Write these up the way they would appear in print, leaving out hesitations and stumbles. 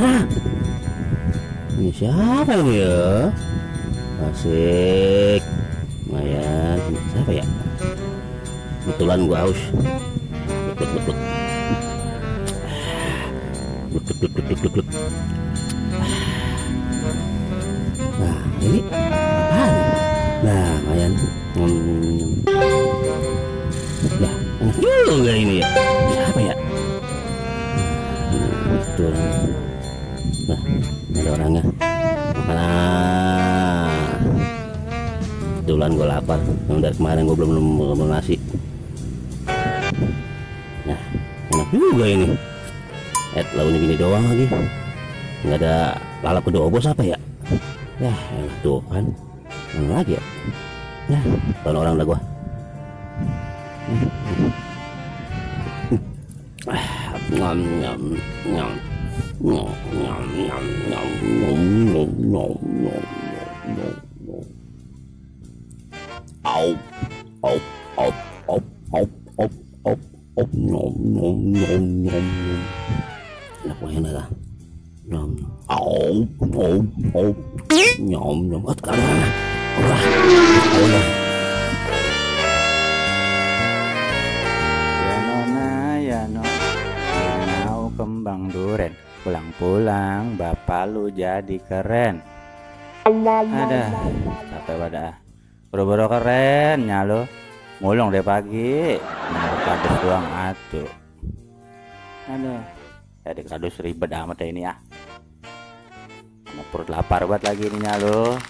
Hah, ini siapa ini ya? Asik, lumayan. Siapa ya? Kebetulan gua haus. Gluk, gluk, gluk, gluk, gluk, gluk, gluk, gluk, gluk. Nah, ini apaan? Nah, lumayan. Nah, enak juga ini ya. Siapa ya? Betul. Nah, ada orangnya. Makan. Kebetulan gue lapar. Yang dari kemarin gue belum nasi. Nah, enak juga ini. Lauknya gini doang lagi. Nggak ada lalap kedobos apa ya? Ya, enak tuh kan. Mana lagi ya? Ya, tahun orang dah gua. Nyam nyam nyam nyam nyam nyam nyam nyam nyam nyam nyam. Au au au au au au au au nyam nyam nyam nyam nyam. Enak banget lah. Nyam au au au nyam nyam. Sekarang udah udah. Kembang duren, pulang-pulang bapak lu jadi keren. Ada capek wadah, boro-boro keren nyalo, ngulung deh pagi, kardus doang atuh. Aduh, jadi kardus ribet amat ya ini ya. Sama perut lapar banget lagi ini nyalo.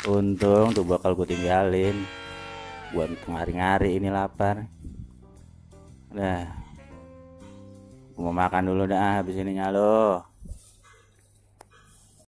Untung tuh bakal gue tinggalin, buat ngari-ngari ini lapar. Udah. Mau makan dulu dah habis ini nyalo.